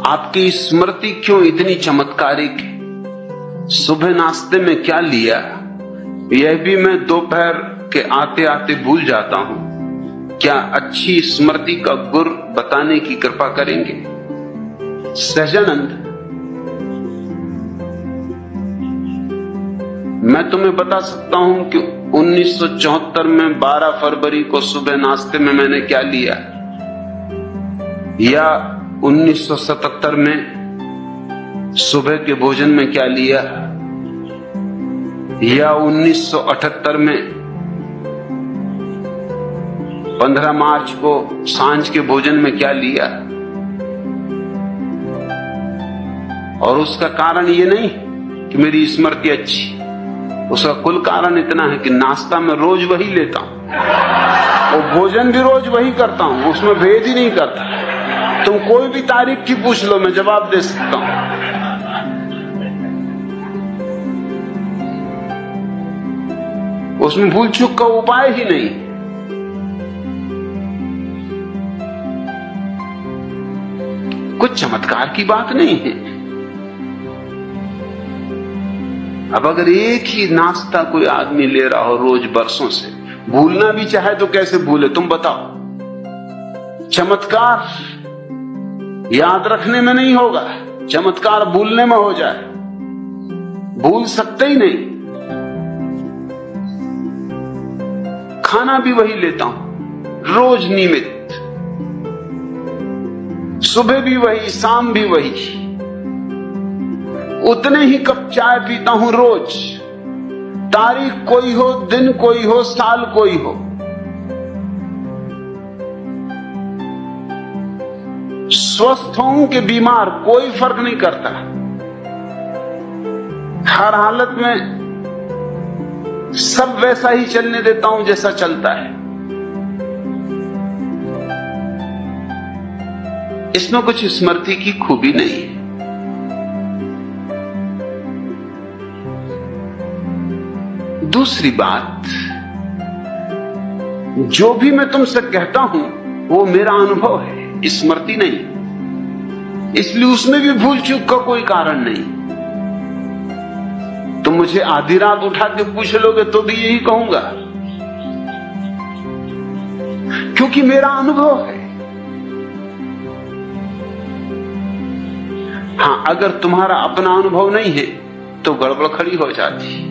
आपकी स्मृति क्यों इतनी चमत्कारिक है? सुबह नाश्ते में क्या लिया, यह भी मैं दोपहर के आते आते भूल जाता हूं। क्या अच्छी स्मृति का गुर बताने की कृपा करेंगे? सहजानंद, मैं तुम्हें बता सकता हूं कि 1974 में 12 फरवरी को सुबह नाश्ते में मैंने क्या लिया, या 1977 में सुबह के भोजन में क्या लिया, या 1978 में 15 मार्च को सांझ के भोजन में क्या लिया। और उसका कारण ये नहीं कि मेरी स्मृति अच्छी, उसका कुल कारण इतना है कि नाश्ता में रोज वही लेता हूं और भोजन भी रोज वही करता हूं, उसमें भेद ही नहीं करता। तुम कोई भी तारीख की पूछ लो, मैं जवाब दे सकता हूं। उसमें भूल चूक का उपाय ही नहीं। कुछ चमत्कार की बात नहीं है। अब अगर एक ही नाश्ता कोई आदमी ले रहा हो रोज बरसों से, भूलना भी चाहे तो कैसे भूले, तुम बताओ। चमत्कार याद रखने में नहीं होगा, चमत्कार भूलने में हो जाए। भूल सकते ही नहीं। खाना भी वही लेता हूं रोज नियमित, सुबह भी वही, शाम भी वही, उतने ही कप चाय पीता हूं रोज। तारीख कोई हो, दिन कोई हो, साल कोई हो। स्वस्थ हूं कि बीमार, कोई फर्क नहीं करता। हर हालत में सब वैसा ही चलने देता हूं जैसा चलता है। इसमें कुछ स्मृति की खूबी नहीं है। दूसरी बात, जो भी मैं तुमसे कहता हूं वो मेरा अनुभव है, स्मृति नहीं, इसलिए उसमें भी भूल चूक का कोई कारण नहीं। तुम मुझे आधी रात उठा के पूछ लोगे तो भी यही कहूंगा, क्योंकि मेरा अनुभव है। हां, अगर तुम्हारा अपना अनुभव नहीं है तो गड़बड़ खड़ी हो जाती।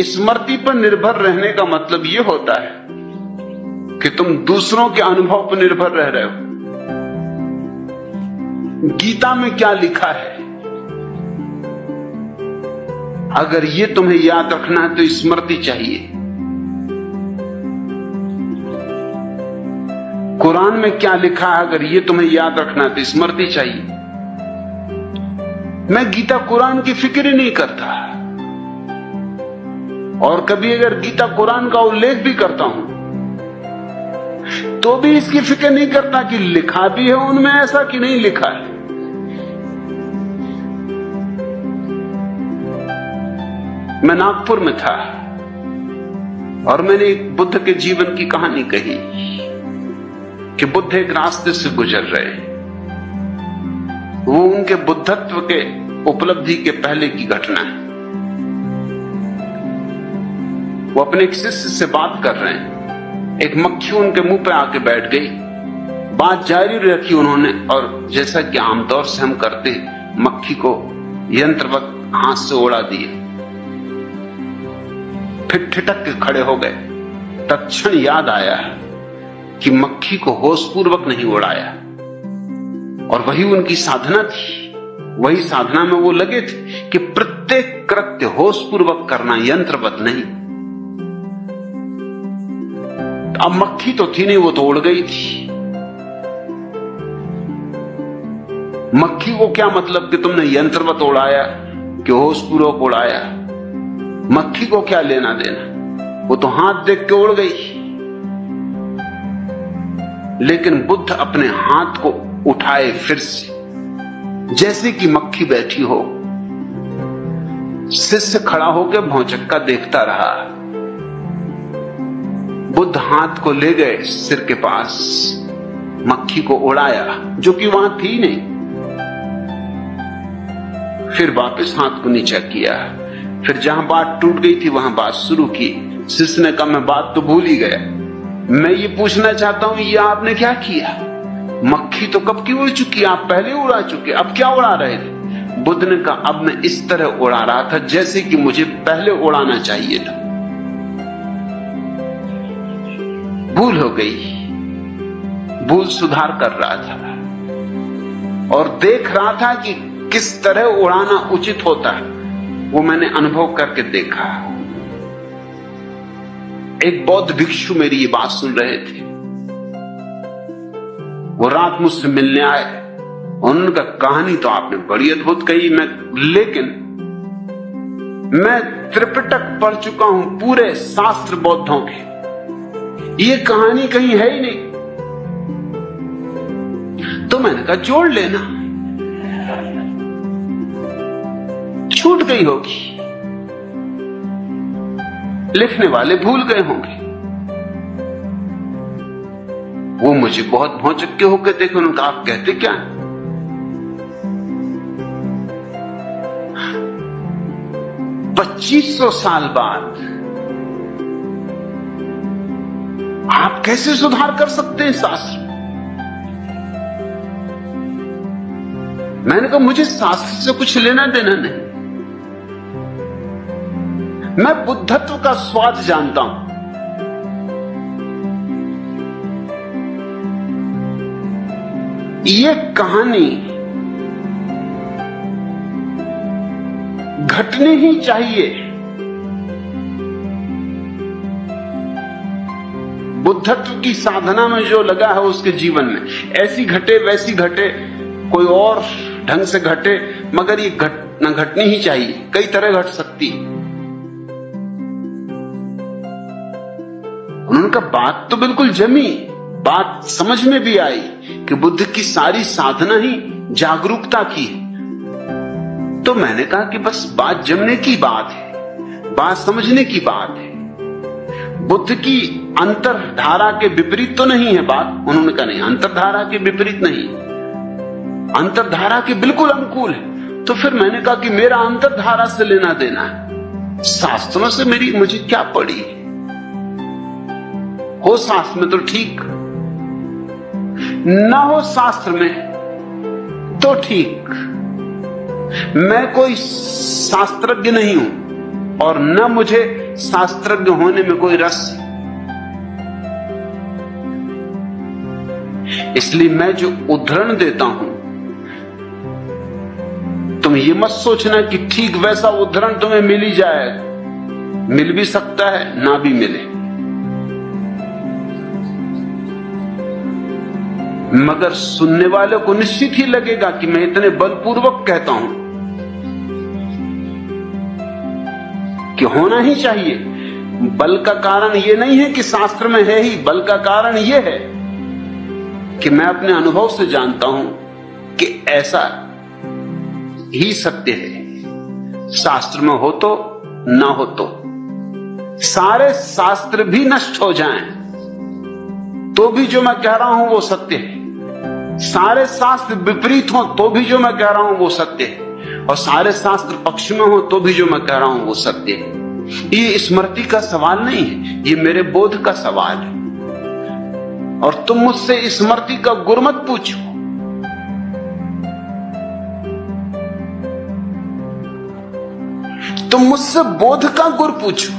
स्मृति पर निर्भर रहने का मतलब यह होता है कि तुम दूसरों के अनुभव पर निर्भर रह रहे हो। गीता में क्या लिखा है, अगर ये तुम्हें याद रखना है तो स्मृति चाहिए। कुरान में क्या लिखा है, अगर ये तुम्हें याद रखना है तो स्मृति चाहिए। मैं गीता कुरान की फिक्र ही नहीं करता, और कभी अगर गीता कुरान का उल्लेख भी करता हूं तो भी इसकी फिक्र नहीं करता कि लिखा भी है उनमें ऐसा कि नहीं लिखा है। मैं नागपुर में था और मैंने एक बुद्ध के जीवन की कहानी कही कि बुद्ध एक रास्ते से गुजर रहे, वो उनके बुद्धत्व के उपलब्धि के पहले की घटना है। वो अपने एक शिष्य से बात कर रहे हैं, एक मक्खी उनके मुंह पे आके बैठ गई। बात जारी रखी उन्होंने, और जैसा कि आमतौर से हम करते हैं, मक्खी को यंत्रवत हाथ से उड़ा दिया। फिर ठिठक के खड़े हो गए। तत्क्षण याद आया कि मक्खी को होशपूर्वक नहीं उड़ाया, और वही उनकी साधना थी। वही साधना में वो लगे थे कि प्रत्येक कृत्य होशपूर्वक करना, यंत्रवत नहीं। अब मक्खी तो थी नहीं, वो तो उड़ गई थी। मक्खी को क्या मतलब कि तुमने यंत्रवत उड़ाया कि होशपूर्वक उड़ाया? मक्खी को क्या लेना देना, वो तो हाथ देख के उड़ गई। लेकिन बुद्ध अपने हाथ को उठाए फिर से, जैसे कि मक्खी बैठी हो। शिष्य खड़ा होकर भौचक्का देखता रहा। बुद्ध हाथ को ले गए सिर के पास, मक्खी को उड़ाया जो कि वहां थी नहीं, फिर वापस हाथ को नीचा किया, फिर जहां बात टूट गई थी वहां बात शुरू की। शिष्य ने कहा मैं बात तो भूल ही गया, मैं ये पूछना चाहता हूं ये आपने क्या किया? मक्खी तो कब की उड़ चुकी, आप पहले उड़ा चुके, अब क्या उड़ा रहे थे? बुद्ध ने कहा अब मैं इस तरह उड़ा रहा था जैसे कि मुझे पहले उड़ाना चाहिए था। भूल हो गई, भूल सुधार कर रहा था और देख रहा था कि किस तरह उड़ाना उचित होता है, वो मैंने अनुभव करके देखा। एक बौद्ध भिक्षु मेरी ये बात सुन रहे थे, वो रात मुझसे मिलने आए। उनका कहानी तो आपने बड़ी अद्भुत कही, लेकिन मैं त्रिपिटक पढ़ चुका हूं, पूरे शास्त्र बौद्धों के, ये कहानी कहीं है ही नहीं। तो मैंने कहा जोड़ लेना, छूट गई होगी, लिखने वाले भूल गए होंगे। वो मुझे बहुत भौचक्के होकर देखे, उन्होंने कहा आप कहते क्या? 2500 साल बाद आप कैसे सुधार कर सकते हैं शास्त्र? मैंने कहा मुझे शास्त्र से कुछ लेना देना नहीं, मैं बुद्धत्व का स्वाद जानता हूं। ये कहानी घटनी ही चाहिए। बुद्धत्व की साधना में जो लगा है उसके जीवन में ऐसी घटे वैसी घटे, कोई और ढंग से घटे, मगर ये घटनी ही चाहिए। कई तरह घट सकती। उन्होंने कहा बात तो बिल्कुल जमी, बात समझ में भी आई कि बुद्ध की सारी साधना ही जागरूकता की है। तो मैंने कहा कि बस बात जमने की बात है, बात समझने की बात है, बुद्ध की अंतरधारा के विपरीत तो नहीं है बात। उन्होंने कहा नहीं, अंतरधारा के विपरीत नहीं, अंतरधारा के बिल्कुल अनुकूल है। तो फिर मैंने कहा कि मेरा अंतरधारा से लेना देना है, शास्त्रों से मुझे क्या पड़ी? हो शास्त्र में तो ठीक, ना हो शास्त्र में तो ठीक। मैं कोई शास्त्रज्ञ नहीं हूं और न मुझे शास्त्रज्ञ होने में कोई रस है। इसलिए मैं जो उद्धरण देता हूं, तुम ये मत सोचना कि ठीक वैसा उद्धरण तुम्हें मिल ही जाएगा। मिल भी सकता है, ना भी मिले, मगर सुनने वाले को निश्चित ही लगेगा कि मैं इतने बलपूर्वक कहता हूं कि होना ही चाहिए। बल का कारण यह नहीं है कि शास्त्र में है ही, बल का कारण यह है कि मैं अपने अनुभव से जानता हूं कि ऐसा ही सत्य है। शास्त्र में हो तो ना हो तो, सारे शास्त्र भी नष्ट हो जाएं तो भी जो मैं कह रहा हूं वो सत्य है। सारे शास्त्र विपरीत हो तो भी जो मैं कह रहा हूं वो सत्य है, और सारे शास्त्र पक्ष में हो तो भी जो मैं कह रहा हूं वो सत्य है। ये स्मृति का सवाल नहीं है, ये मेरे बोध का सवाल है। और तुम मुझसे स्मृति का गुर मत पूछो, तुम मुझसे बोध का गुर पूछो।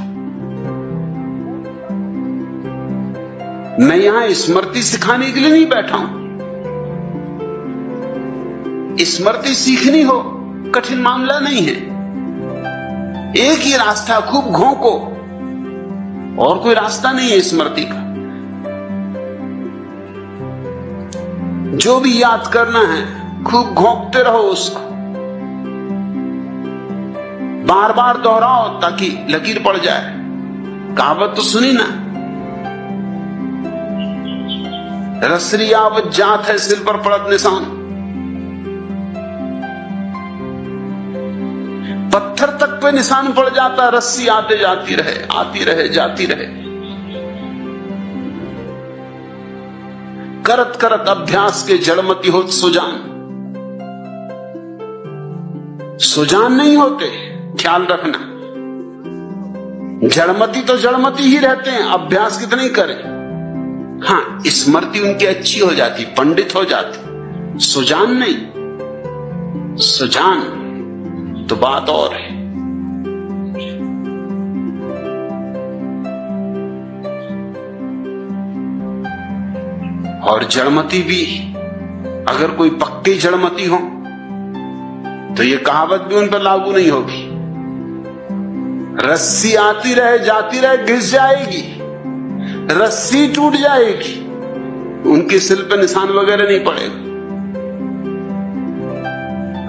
मैं यहां स्मृति सिखाने के लिए नहीं बैठा हूं। स्मृति सीखनी हो कठिन मामला नहीं है, एक ही रास्ता, खूब घोंको, और कोई रास्ता नहीं है स्मृति का। जो भी याद करना है खूब घोंकते रहो उसको, बार बार दोहराओ ताकि लकीर पड़ जाए। कहावत तो सुनी ना, रसरी आवत जात है सिर पर पड़त निशान। पत्थर तक पे निशान पड़ जाता, रस्सी आते जाती रहे, आती रहे, जाती रहे। करत करत अभ्यास के जड़मती होत सुजान। सुजान नहीं होते, ख्याल रखना। जड़मती तो जड़मती ही रहते हैं, अभ्यास कितना ही करें। हाँ, स्मृति उनकी अच्छी हो जाती, पंडित हो जाती, सुजान नहीं। सुजान तो बात और है। और जड़मती भी, अगर कोई पक्की जड़मती हो तो ये कहावत भी उन पर लागू नहीं होगी। रस्सी आती रहे जाती रहे, घिस जाएगी, रस्सी टूट जाएगी, उनके सिल पे निशान वगैरह नहीं पड़ेगा।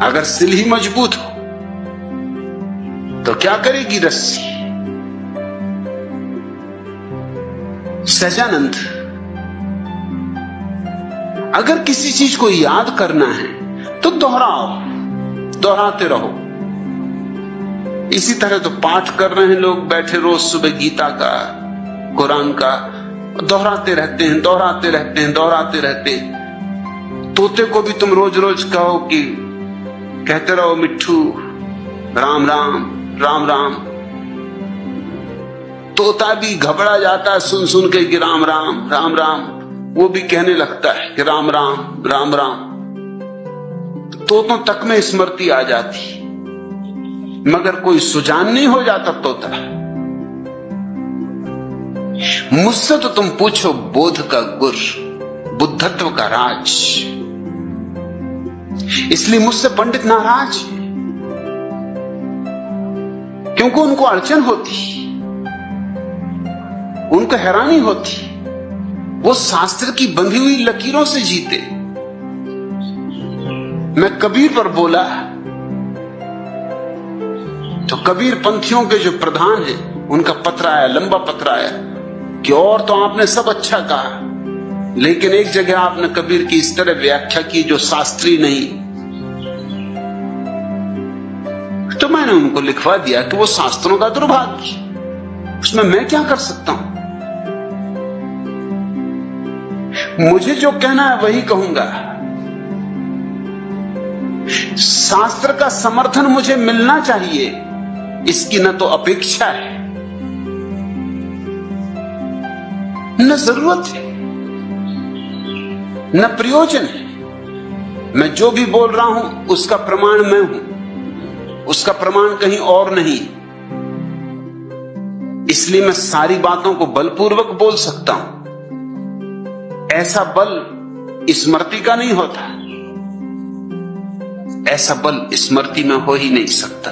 अगर सिल ही मजबूत हो तो क्या करेगी रस्सी। सहजानंद, अगर किसी चीज को याद करना है तो दोहराओ, दोहराते रहो। इसी तरह तो पाठ कर रहे हैं लोग बैठे रोज सुबह गीता का, कुरान का, दोहराते रहते हैं, दोहराते रहते हैं, दोहराते रहते हैं। तोते को भी तुम रोज रोज कहो कि कहते रहो मिट्ठू राम राम राम राम, तोता भी घबरा जाता है सुन सुन के कि राम राम राम राम, वो भी कहने लगता है कि राम राम राम राम। तोतों तक में स्मृति आ जाती, मगर कोई सुजान नहीं हो जाता तोता। मुझसे तो तुम पूछो बोध का गुर, बुद्धत्व का राज। इसलिए मुझसे पंडित नाराज है, क्योंकि उनको अड़चन होती, उनको हैरानी होती। वो शास्त्र की बंधी हुई लकीरों से जीते। मैं कबीर पर बोला तो कबीर पंथियों के जो प्रधान हैं उनका पत्र आया, लंबा पत्र आया कि और तो आपने सब अच्छा कहा, लेकिन एक जगह आपने कबीर की इस तरह व्याख्या की जो शास्त्रीय नहीं। तो मैंने उनको लिखवा दिया कि वो शास्त्रों का दुर्भाग्य, उसमें मैं क्या कर सकता हूं। मुझे जो कहना है वही कहूंगा। शास्त्र का समर्थन मुझे मिलना चाहिए, इसकी न तो अपेक्षा है न जरूरत है न प्रयोजन है। मैं जो भी बोल रहा हूं उसका प्रमाण मैं हूं, उसका प्रमाण कहीं और नहीं। इसलिए मैं सारी बातों को बलपूर्वक बोल सकता हूं। ऐसा बल स्मृति का नहीं होता, ऐसा बल स्मृति में हो ही नहीं सकता,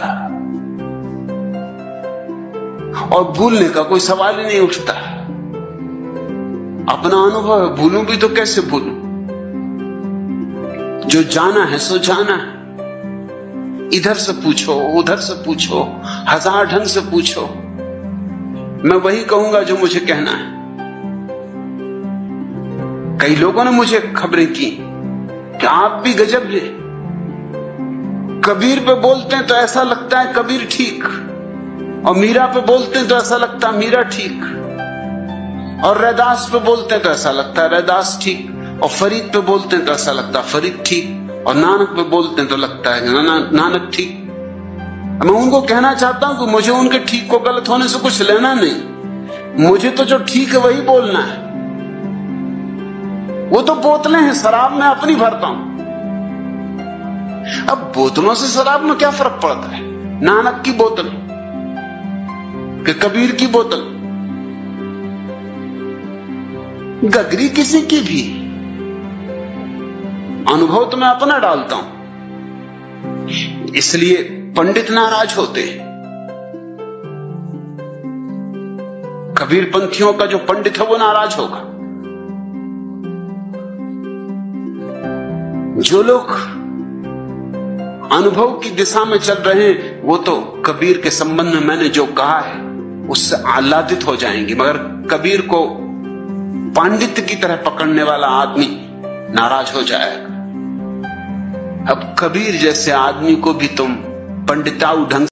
और भूलने का कोई सवाल ही नहीं उठता। अपना अनुभव है, भूलूं भी तो कैसे भूलूं। जो जाना है सो जाना है। इधर से पूछो, उधर से पूछो, हजार ढंग से पूछो, मैं वही कहूंगा जो मुझे कहना है। कई लोगों ने मुझे खबरें की कि आप भी गजब है, कबीर पे बोलते हैं तो ऐसा लगता है कबीर ठीक, और मीरा पे बोलते हैं तो ऐसा लगता है मीरा ठीक, और रैदास पे बोलते हैं तो ऐसा लगता है रैदास ठीक, और फरीद पे बोलते हैं तो ऐसा लगता है फरीद ठीक, और नानक पे बोलते हैं तो लगता है नानक ठीक। मैं उनको कहना चाहता हूं कि मुझे उनके ठीक को गलत होने से कुछ लेना नहीं, मुझे तो जो ठीक है वही बोलना है। वो तो बोतलें हैं, शराब मैं अपनी भरता हूं। अब बोतलों से शराब में क्या फर्क पड़ता है। नानक की बोतल कि कबीर की बोतल, गगरी किसी की भी, अनुभव तो मैं अपना डालता हूं। इसलिए पंडित नाराज होते हैं। कबीर पंथियों का जो पंडित है वो नाराज होगा। जो लोग अनुभव की दिशा में चल रहे हैं वो तो कबीर के संबंध में मैंने जो कहा है उससे आह्लादित हो जाएंगे, मगर कबीर को पांडित्य की तरह पकड़ने वाला आदमी नाराज हो जाएगा। अब कबीर जैसे आदमी को भी तुम पंडिताऊ ढंग